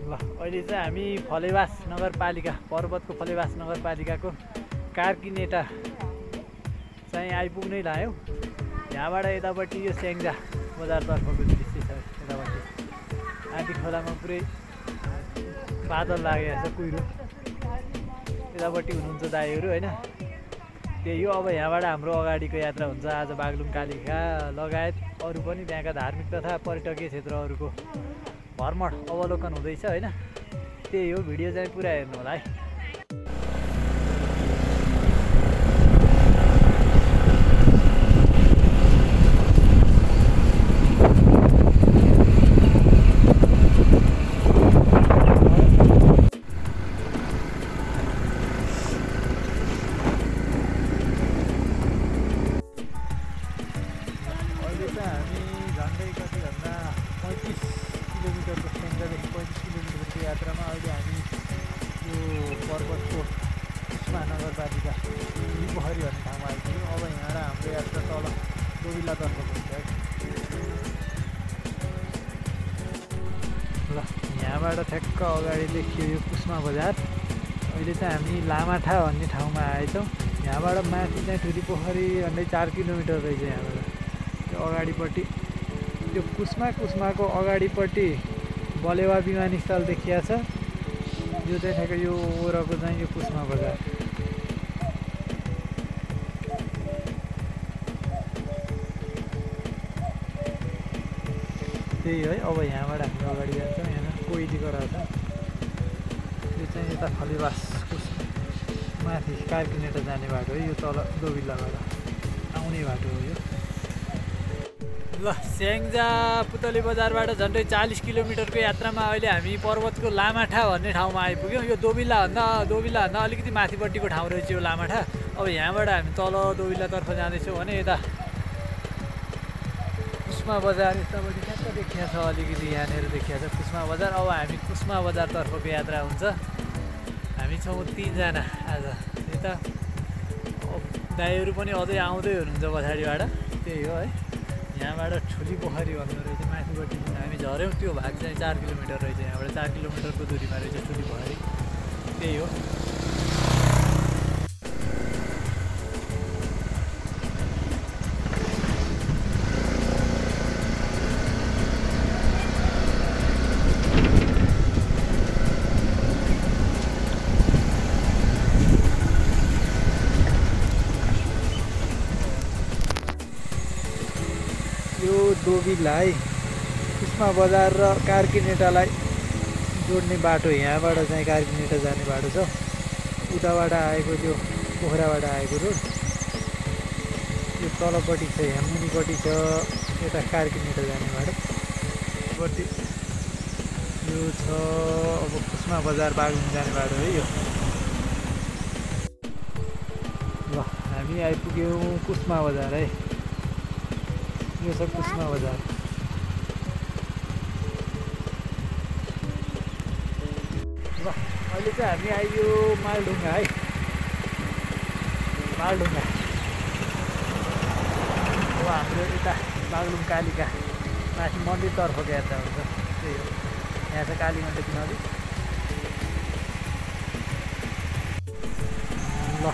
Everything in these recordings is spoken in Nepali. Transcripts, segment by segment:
ल अहिले चाहिँ हामी फलेवास नगरपालिका पर्वतको फलेवास नगरपालिकाको कार्कीनेटा चाहिँ आइपुग्नै लाग्यौँ। यहाँबाट यतापट्टि यो स्याङ्जा बजारतर्फको दृश्य छ। यतापट्टि आँधी खोलामा पुरै बादल लागेको छ कुहिरो। यतापट्टि हुनुहुन्छ दाइहरू होइन। त्यही हो, अब यहाँबाट हाम्रो अगाडिको यात्रा हुन्छ आज बागलुङ कालिका लगायत अरू पनि त्यहाँका धार्मिक तथा पर्यटकीय क्षेत्रहरूको भ्रमण अवलोकन हुँदैछ होइन। त्यही हो, भिडियो चाहिँ पुरा हेर्नु होला है। यात्रामा अहिले हामी यो पर्वतको कुस्मा नगरपालिका पोखरी भन्ने ठाउँमा आइपुग्यौँ। अब यहाँबाट हाम्रो यात्रा तल दोबिल्लातर्फ हुन्छ है। ल यहाँबाट ठ्याक्क अगाडि देखियो यो कुस्मा बजार। अहिले चाहिँ हामी लामाठा भन्ने ठाउँमा आएछौँ। यहाँबाट माथि चाहिँ ठुली पोखरी झन्डै 4 किलोमिटर रहेछ यहाँबाट। यो अगाडिपट्टि त्यो कुस्माको अगाडिपट्टि बलेवा विमानस्थल देखिया छ। यो चाहिँ ठ्याक्कै यो वरको चाहिँ यो कुस्मा बजार। त्यही है, अब यहाँबाट हामी अगाडि जान्छौँ। यहाँ कोइलीको रहेछ। यो चाहिँ यता फलेवास माथि कार्कीनेटा जाने बाटो हो। यो तल दोबिल्लाबाट आउने बाटो हो यो। ल स्याङ्जा पुतली बजारबाट झन्डै 40 किलोमिटरको यात्रामा अहिले हामी पर्वतको लामाठा भन्ने ठाउँमा आइपुग्यौँ। यो दोबिल्लाभन्दा अलिकति माथिपट्टिको ठाउँ रहेछ यो लामाठा। अब यहाँबाट हामी तल दोबिल्लातर्फ जाँदैछौँ भने यता कुस्मा बजार यतापट्टि ठ्याक्क देखिया छ। अलिकति यहाँनिर देखिया छ कुस्मा बजार। अब हामी कुस्मा बजारतर्फको यात्रा हुन्छ। हामी छौँ 3 जना आज। यता दाइहरू पनि अझै आउँदै हुनुहुन्छ पछाडिबाट। त्यही हो है, यहाँबाट ठुली पोखरी भन्नु रहेछ माथिपट्टि हामी झऱ्यौँ। त्यो भाग चाहिँ 4 किलोमिटर रहेछ। यहाँबाट 4 किलोमिटरको दूरीमा रहेछ ठुली पोखरी। त्यही हो। यो दोबिल्ला है, कुस्मा बजार र कार्कीनेटालाई जोड्ने बाटो। यहाँबाट चाहिँ कार्कीनेटा जाने बाटो छ। उताबाट आएको त्यो पोखराबाट आएको रोड यो तलपट्टि छ। यहाँ मुनिपट्टि छ यता कार्कीनेटा जाने बाटो। पट्टि यो छ अब कुस्मा बजार बागलुङ जाने बाटो है यो। ल हामी आइपुग्यौँ कुस्मा बजार है। यो छ कुस्मा बजार। ल अहिले चाहिँ हामी आइयो मालढुङ्गा है। मालढुङ्गा अब हाम्रो यता बागलुङ कालिका माथि मन्दिरतर्फको यात्रा हुन्छ। त्यही हो, यहाँ छ कालीगण्डकी नदी। ल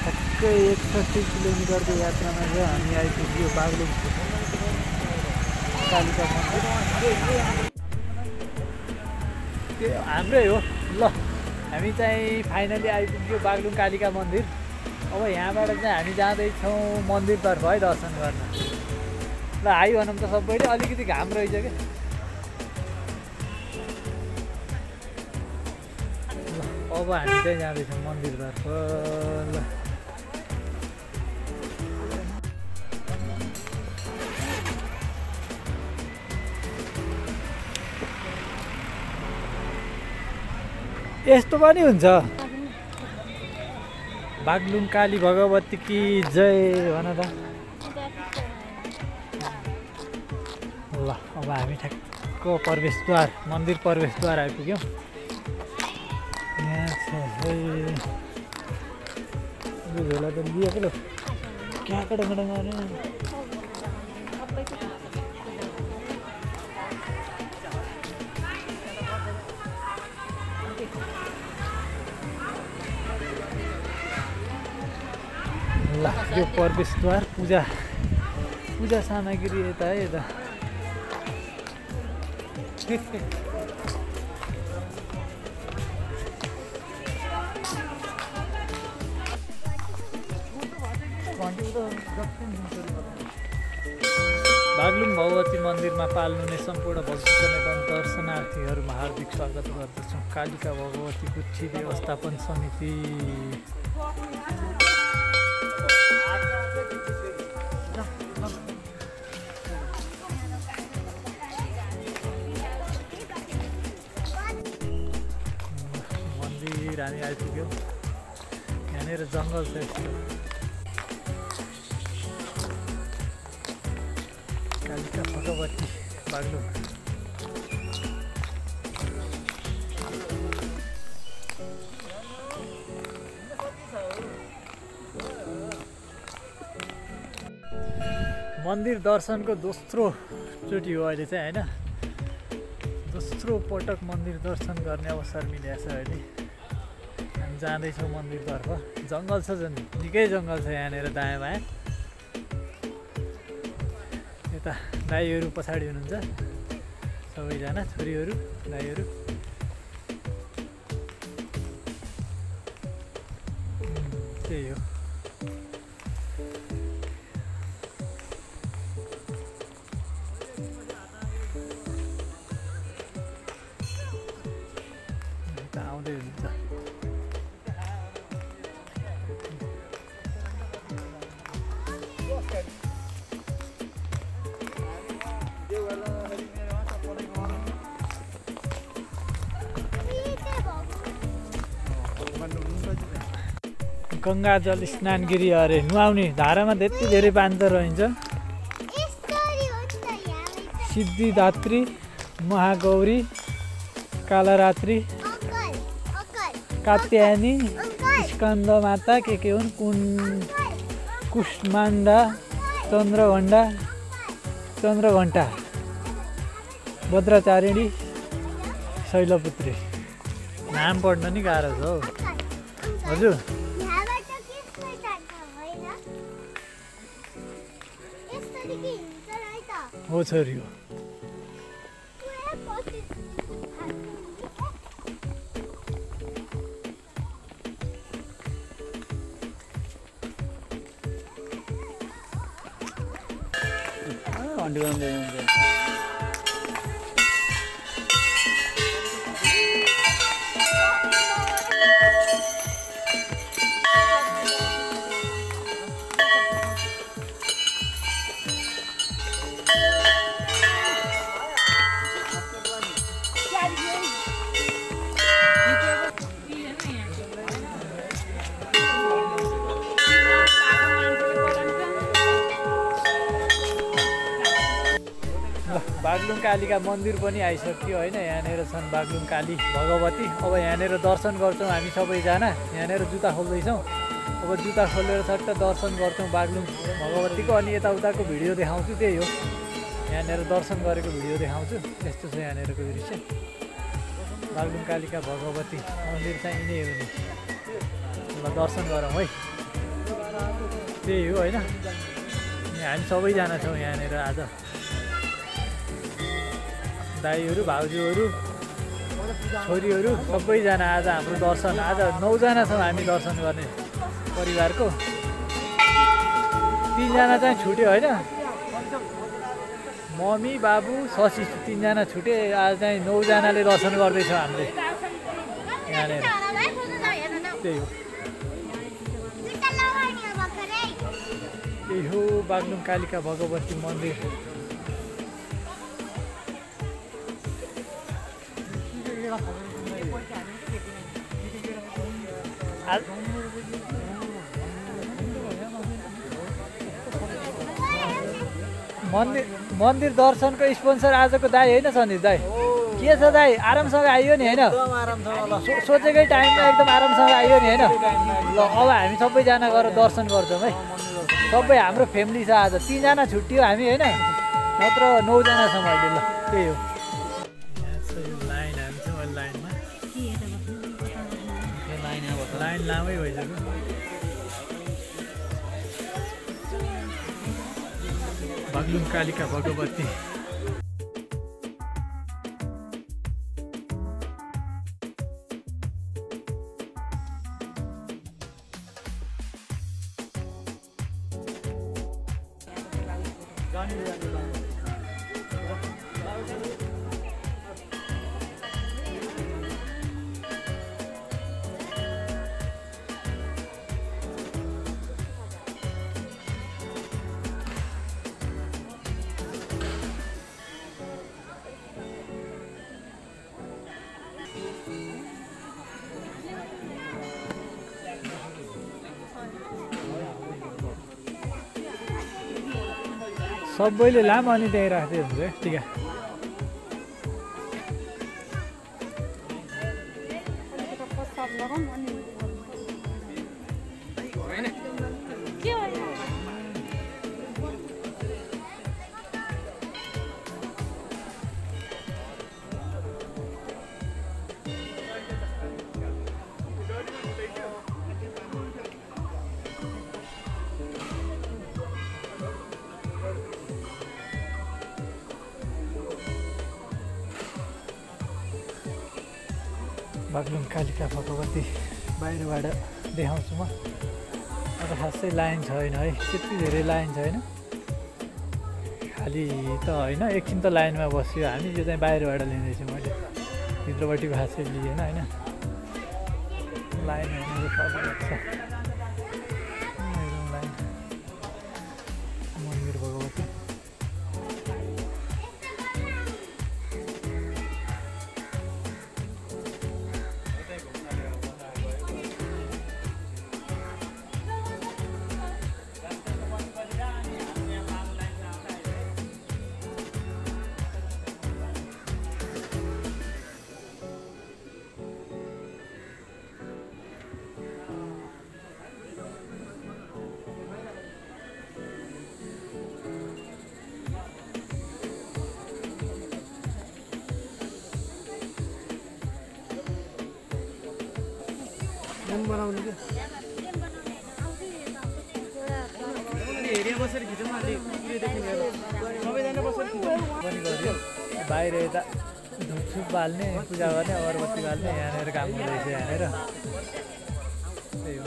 ठ्याक्कै 61 किलोमिटरको यात्रामा चाहिँ हामी आइपुग्यो बागलुङ कालिका मन्दिर। त्यो हाम्रै हो। ल हामी चाहिँ फाइनली आइपुग्यो बागलुङ कालिका मन्दिर। अब यहाँबाट चाहिँ हामी जाँदैछौँ मन्दिरतर्फ है दर्शन गर्न। ल हाई भनौँ त सबैले, अलिकति घाम रहेछ क्या। ल अब हामी चाहिँ जाँदैछौँ मन्दिरतर्फ। ल यस्तो पनि हुन्छ। बागलुङ काली भगवती की जय भन त। ल अब हामी ठ्याक्क प्रवेशद्वार मन्दिर प्रवेशद्वार आइपुग्यौँ। यहाँ छ है यो झोला त लिएको ल क्या कडा मारे। यो प्रवेशद्वार पूजा सामग्री यता है यता बागलुङ भगवती मन्दिरमा पाल्नुहुने सम्पूर्ण भक्तजन एवं दर्शनार्थीहरूमा हार्दिक स्वागत गर्दछौँ। कालिका भगवती गुठी व्यवस्थापन समिति मन्दिर हामी आइपुग्यौँ। यहाँनिर जङ्गल छ यस्तो। कालिका भगवती बागलुङ मन्दिर दर्शनको दोस्रो चोटि हो अहिले चाहिँ होइन। दोस्रो पटक मन्दिर दर्शन गर्ने अवसर मिलेको छ अहिले। हामी जाँदैछौँ मन्दिरतर्फ। जङ्गल छ झन् निकै जङ्गल छ यहाँनिर दायाँ बायाँ। यता दाइहरू पछाडि हुनुहुन्छ सबैजना छोरीहरू दाइहरू। त्यही हो। यता आउँदै हुनुहुन्छ। गङ्गा जल स्नानगिरी अरे नुहाउने धारामा त्यति धेरै पानी त रहन्छ। सिद्धिदात्री, महागौरी, कालरात्री, कात्यायनी, स्कन्द माता के हुन् कुष्माण्डा, चन्द्रघण्टा, भद्राचारिणी, शैलपुत्री। नाम पढ्न नि गाह्रो छ हौ हजुर। हो छोरी हो। बागलुङ कालिका मन्दिर पनि आइसक्यो होइन। यहाँनिर छन् बागलुङ काली भगवती। अब यहाँनिर दर्शन गर्छौँ हामी सबैजना। यहाँनिर जुत्ता खोल्दैछौँ। अब जुत्ता खोलेर सट्ट दर्शन गर्छौँ बागलुङ भगवतीको। अनि यताउताको भिडियो देखाउँछु। त्यही हो, यहाँनिर दर्शन गरेको भिडियो देखाउँछु। यस्तो छ यहाँनिरको दृश्य। बागलुङ कालिका भगवती मन्दिर चाहिँ यिनै हो नि। ल दर्शन गरौँ है। त्यही हो होइन। हामी सबैजना छौँ यहाँनिर आज। दाइहरू, भाउजूहरू, छोरीहरू सबैजना आज हाम्रो दर्शन। आज 9 जना छौँ हामी दर्शन गर्ने परिवारको। 3 जना चाहिँ छुट्यो होइन। मम्मी, बाबु, शशी 3 जना छुटे। आज चाहिँ 9 जनाले दर्शन गर्दैछौँ हामीले यहाँनिर। त्यही हो, त्यही हो बागलुङ कालिका भगवती मन्दिर। मन्दिर दर्शनको स्पोन्सर आजको दाई होइन सन्दीप दाई? के छ दाई? आरामसँग आइयो नि होइन? सोचेकै टाइममा एकदम आरामसँग आइयो नि होइन? ल अब हामी सबैजना गएर दर्शन गर्छौँ है। सबै हाम्रो फ्यामिली छ आज। 3 जना छुट्टियो हामी होइन, नत्र 9 जना छौँ अहिले। ल त्यही हो। लाइन लामै भइसक्यो। बागलुङ कालिका भगवती सबैले लामो अनि त्यहीँ राख्दै हुन्छ है टिका बागलुङ कालिका भगवती बाहिरबाट देखाउँछु म अब खासै लाइन छैन है त्यति धेरै लाइन छैन खालि त होइन एकछिन त लाइनमा बस्यो हामी यो चाहिँ बाहिरबाट लिँदैछु मैले भित्रपट्टिको खासै लिएन होइन लाइन होइन छ लाइन मन्दिर भगवती बनाउने के एरिया बसेर खिचौँ न सबैजना बसेर पनि गर्यो बाहिर यता धुपसुप बाल्ने पूजा गर्ने अगरबत्ती बाल्ने यहाँनिर काम हुँदैछ यहाँनिर त्यही हो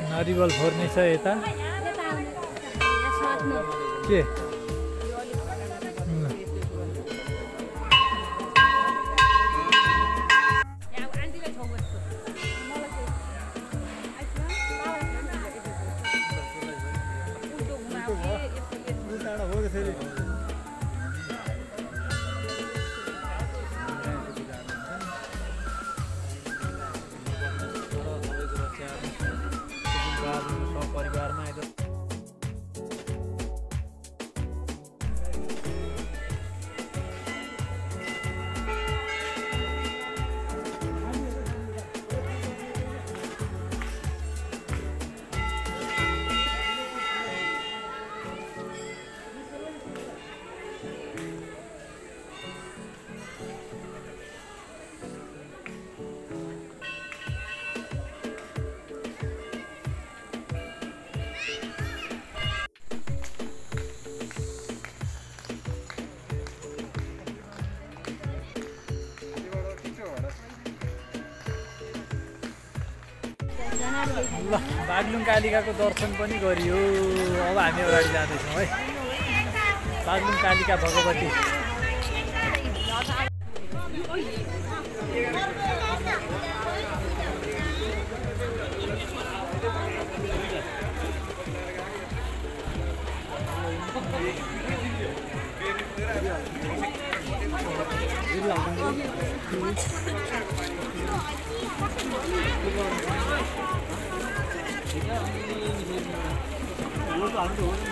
नरिवल फोर्ने छ यता के परिवारमा ल बागलुङ कालिकाको दर्शन पनि गरियो अब हामी अगाडि जाँदैछौँ है बागलुङ कालिका भगवती